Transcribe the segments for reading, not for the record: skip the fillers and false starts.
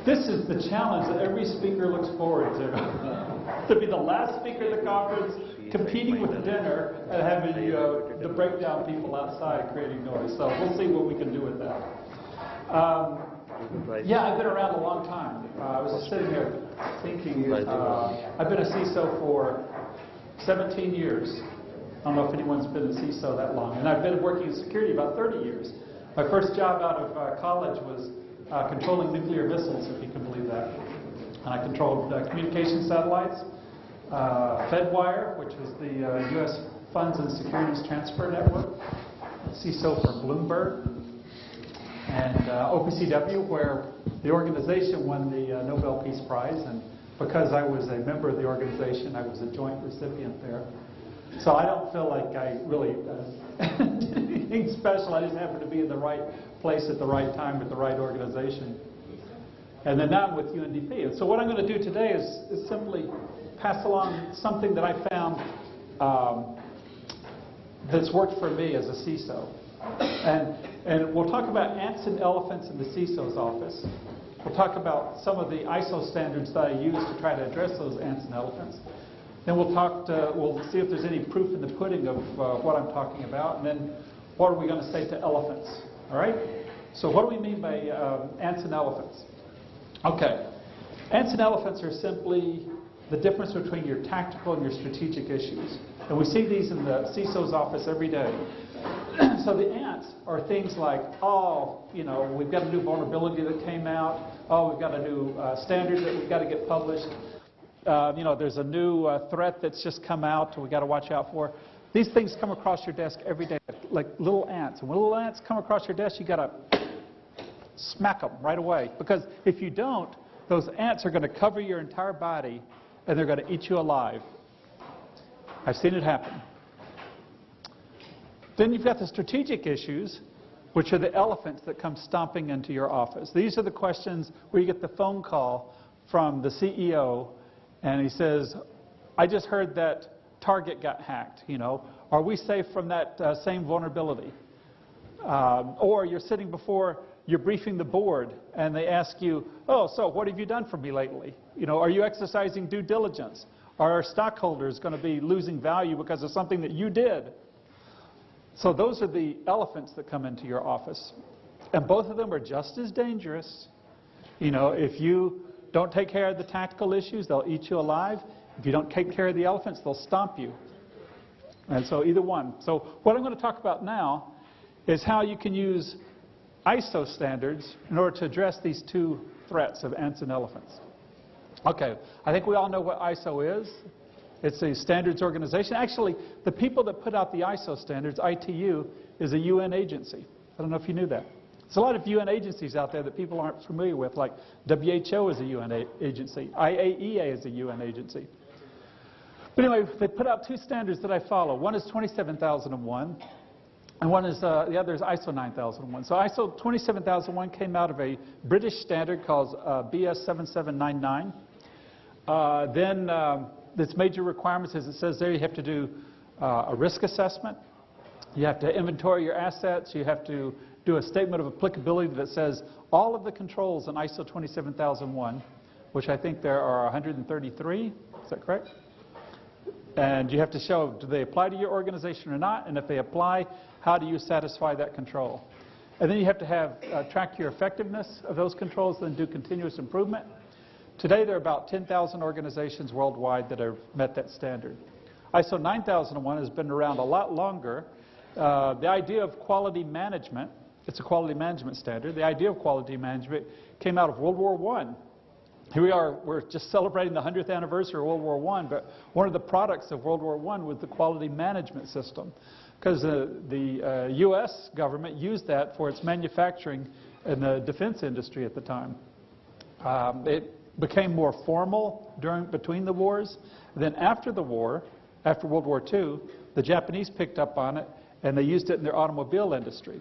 This is the challenge that every speaker looks forward to. To be the last speaker at the conference, competing with dinner, and having to break down people outside creating noise. So we'll see what we can do with that. Yeah, I've been around a long time. I was just sitting here thinking, I've been a CISO for 17 years. I don't know if anyone's been a CISO that long. And I've been working in security about 30 years. My first job out of college was controlling nuclear missiles, if you can believe that. And I controlled communication satellites, Fedwire, which was the U.S. Funds and Securities Transfer Network, CISO for Bloomberg, and OPCW, where the organization won the Nobel Peace Prize. And because I was a member of the organization, I was a joint recipient there. So I don't feel like I really did anything special. I just happened to be in the right place at the right time with the right organization. And then now I'm with UNDP. And so what I'm going to do today is simply pass along something that I found that's worked for me as a CISO. And we'll talk about ants and elephants in the CISO's office. We'll talk about some of the ISO standards that I use to try to address those ants and elephants. Then we'll see if there's any proof in the pudding of what I'm talking about. And then what are we going to say to elephants? All right? So what do we mean by ants and elephants? Okay. Ants and elephants are simply the difference between your tactical and your strategic issues. And we see these in the CISO's office every day. So the ants are things like, oh, you know, we've got a new vulnerability that came out. Oh, we've got a new standard that we've got to get published. You know, there's a new threat that's just come out we've got to watch out for. These things come across your desk every day, like little ants. And when little ants come across your desk, you've got to smack them right away. Because if you don't, those ants are going to cover your entire body, and they're going to eat you alive. I've seen it happen. Then you've got the strategic issues, which are the elephants that come stomping into your office. These are the questions where you get the phone call from the CEO, and he says, I just heard that Target got hacked. You know, are we safe from that same vulnerability? Or you're sitting before, you're briefing the board, and they ask you, oh, so what have you done for me lately? You know, are you exercising due diligence? Are our stockholders going to be losing value because of something that you did? So those are the elephants that come into your office. And both of them are just as dangerous. You know, if you don't take care of the tactical issues, they'll eat you alive. If you don't take care of the elephants, they'll stomp you. And so either one. So what I'm going to talk about now is how you can use ISO standards in order to address these two threats of ants and elephants. Okay, I think we all know what ISO is. It's a standards organization. Actually, the people that put out the ISO standards, ITU, is a UN agency. I don't know if you knew that. There's a lot of UN agencies out there that people aren't familiar with, like WHO is a UN agency, IAEA is a UN agency. But anyway, they put out two standards that I follow. One is 27001, and one is the other is ISO 9001. So ISO 27001 came out of a British standard called BS 7799. Its major requirements, as it says there, you have to do a risk assessment. You have to inventory your assets. You have to do a statement of applicability that says all of the controls in ISO 27001, which I think there are 133. Is that correct? And you have to show, do they apply to your organization or not? And if they apply, how do you satisfy that control? And then you have to have track your effectiveness of those controls, then do continuous improvement. Today, there are about 10,000 organizations worldwide that have met that standard. ISO 9001 has been around a lot longer. The idea of quality management, it's a quality management standard. The idea of quality management came out of World War I. Here we are, we're just celebrating the 100th anniversary of World War I, but one of the products of World War I was the quality management system, because the U.S. government used that for its manufacturing in the defense industry at the time. It became more formal between the wars. Then after the war, after World War II, the Japanese picked up on it, and they used it in their automobile industry.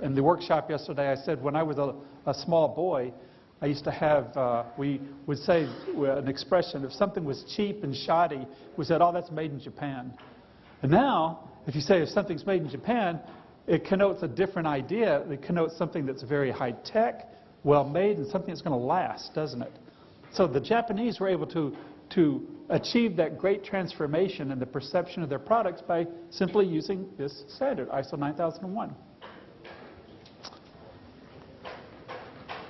In the workshop yesterday, I said when I was a small boy, I used to have, we would say an expression, if something was cheap and shoddy, we said, oh, that's made in Japan. And now, if you say if something's made in Japan, it connotes a different idea. It connotes something that's very high-tech, well made and something that's going to last, doesn't it? So the Japanese were able to achieve that great transformation in the perception of their products by simply using this standard, ISO 9001.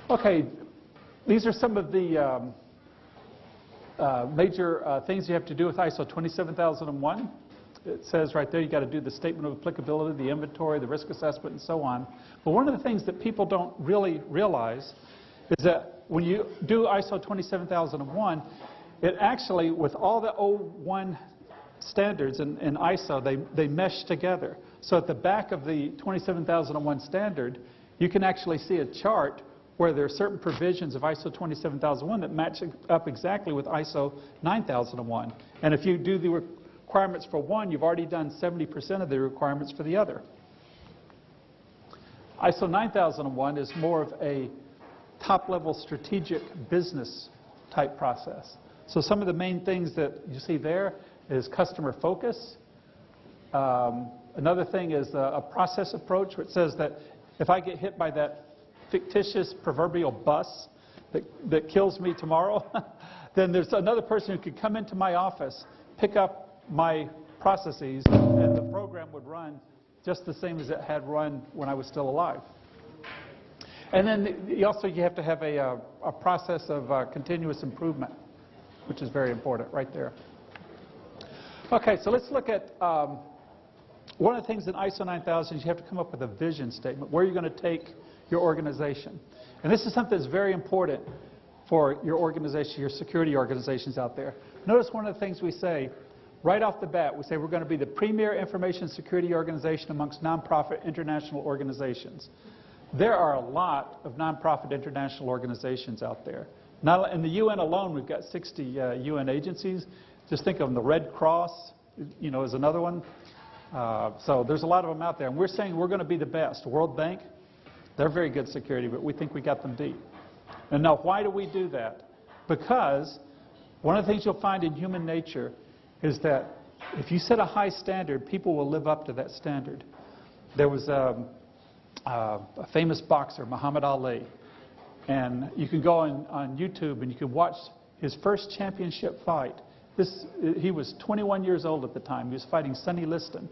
Okay, these are some of the major things you have to do with ISO 27001. It says right there you got to do the statement of applicability, the inventory, the risk assessment, and so on. But one of the things that people don't really realize is that when you do ISO 27001, it actually, with all the 01 standards in ISO, they mesh together. So at the back of the 27001 standard, you can actually see a chart where there are certain provisions of ISO 27001 that match up exactly with ISO 9001. And if you do the requirements for one, you've already done 70% of the requirements for the other. ISO 9001 is more of a top-level strategic business type process. So some of the main things that you see there is customer focus. Another thing is a process approach, which says that if I get hit by that fictitious proverbial bus that kills me tomorrow, then there's another person who could come into my office, pick up my processes, and the program would run just the same as it had run when I was still alive. And then you have to have a process of continuous improvement, which is very important right there. Okay, so let's look at one of the things in ISO 9000 is you have to come up with a vision statement, where you're going to take your organization. And this is something that's very important for your organization, your security organizations out there. Notice one of the things we say right off the bat. We say we're going to be the premier information security organization amongst nonprofit international organizations. There are a lot of nonprofit international organizations out there. Not, in the UN alone, we've got 60 UN agencies. Just think of them. The Red Cross, is another one. So there's a lot of them out there. And we're saying we're going to be the best. World Bank, they're very good security, but we think we got them deep. And now, why do we do that? Because one of the things you'll find in human nature is that if you set a high standard, people will live up to that standard. There was a famous boxer, Muhammad Ali, and you can go on YouTube and you can watch his first championship fight. He was 21 years old at the time. He was fighting Sonny Liston,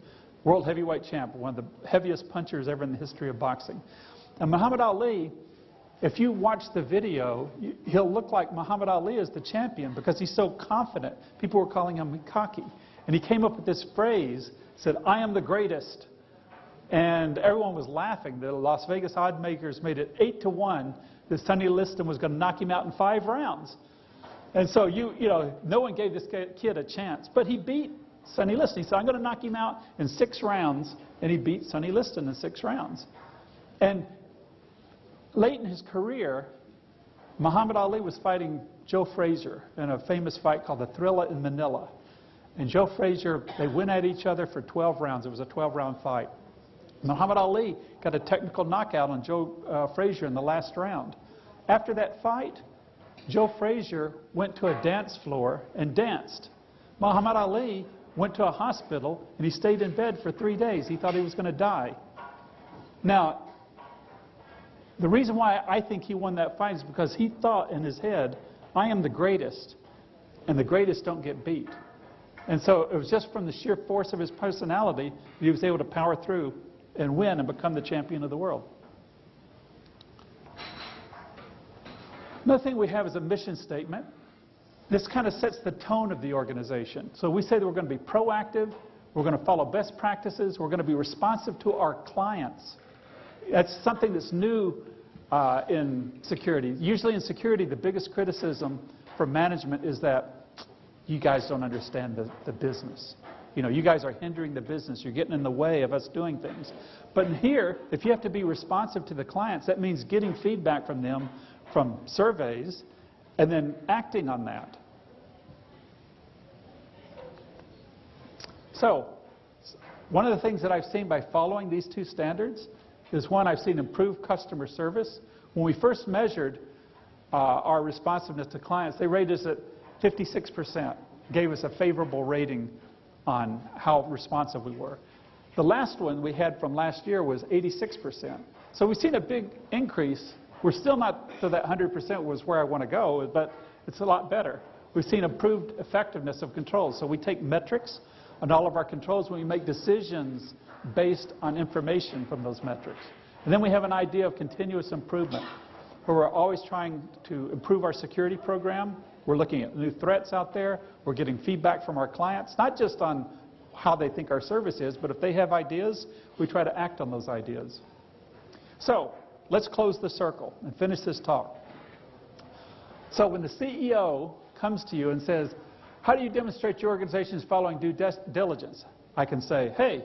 world heavyweight champ, one of the heaviest punchers ever in the history of boxing. And Muhammad Ali, if you watch the video, he'll look like Muhammad Ali as the champion because he's so confident. People were calling him cocky. And he came up with this phrase, said, "I am the greatest." And everyone was laughing. The Las Vegas odd makers made it 8-1 that Sonny Liston was going to knock him out in 5 rounds. And so, no one gave this kid a chance. But he beat Sonny Liston. He said, "I'm going to knock him out in 6 rounds." And he beat Sonny Liston in 6 rounds. And late in his career, Muhammad Ali was fighting Joe Frazier in a famous fight called the Thrilla in Manila. And Joe Frazier, they went at each other for 12 rounds. It was a 12-round fight. Muhammad Ali got a technical knockout on Joe Frazier in the last round. After that fight, Joe Frazier went to a dance floor and danced. Muhammad Ali went to a hospital and he stayed in bed for 3 days. He thought he was going to die. Now, the reason why I think he won that fight is because he thought in his head, "I am the greatest, and the greatest don't get beat." And so it was just from the sheer force of his personality that he was able to power through and win and become the champion of the world. Another thing we have is a mission statement. This kind of sets the tone of the organization. So we say that we're going to be proactive, we're going to follow best practices, we're going to be responsive to our clients. That's something that's new in security. Usually in security, the biggest criticism from management is that you guys don't understand the business. You guys are hindering the business. You're getting in the way of us doing things. But here, if you have to be responsive to the clients, that means getting feedback from them from surveys and then acting on that. So, one of the things that I've seen by following these 2 standards is, one, I've seen improved customer service. When we first measured our responsiveness to clients, they rated us at 56%, gave us a favorable rating on how responsive we were. The last one we had from last year was 86%. So we've seen a big increase We're still not to that 100% was where I want to go, but it's a lot better. We've seen improved effectiveness of controls. So we take metrics on all of our controls when we make decisions based on information from those metrics. And then we have an idea of continuous improvement, where we're always trying to improve our security program. We're looking at new threats out there. We're getting feedback from our clients, not just on how they think our service is, but if they have ideas, we try to act on those ideas. So let's close the circle and finish this talk. So when the CEO comes to you and says, how do you demonstrate your organization is following due diligence? I can say, hey,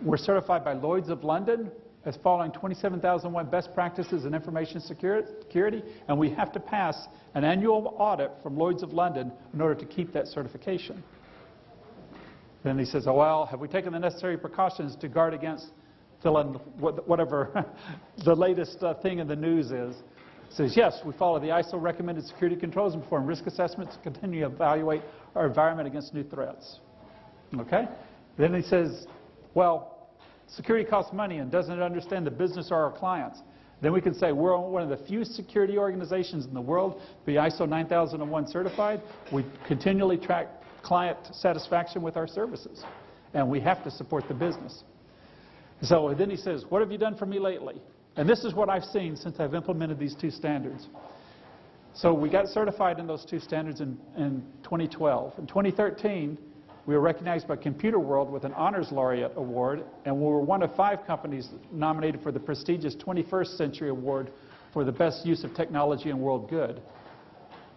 we're certified by Lloyd's of London as following 27001 best practices in information security, and we have to pass an annual audit from Lloyd's of London in order to keep that certification. Then he says, oh, well, have we taken the necessary precautions to guard against fill in whatever the latest thing in the news is? He says, yes, we follow the ISO recommended security controls and perform risk assessments to continue to evaluate our environment against new threats. Okay? Then he says, well, security costs money and doesn't understand the business or our clients. Then we can say we're one of the few security organizations in the world to be ISO 9001 certified. We continually track client satisfaction with our services, and we have to support the business. So then he says, what have you done for me lately? And this is what I've seen since I've implemented these two standards. So we got certified in those two standards in 2012. In 2013, we were recognized by Computer World with an Honors Laureate Award, and we were one of 5 companies nominated for the prestigious 21st Century Award for the best use of technology and world good.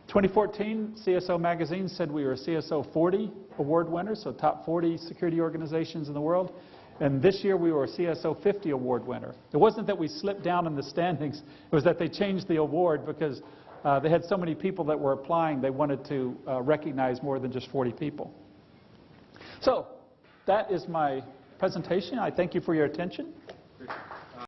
2014, CISO magazine said we were a CISO 40 award winner, so top 40 security organizations in the world. And this year we were a CISO 50 award winner. It wasn't that we slipped down in the standings, it was that they changed the award because they had so many people that were applying, they wanted to recognize more than just 40 people. So that is my presentation. I thank you for your attention.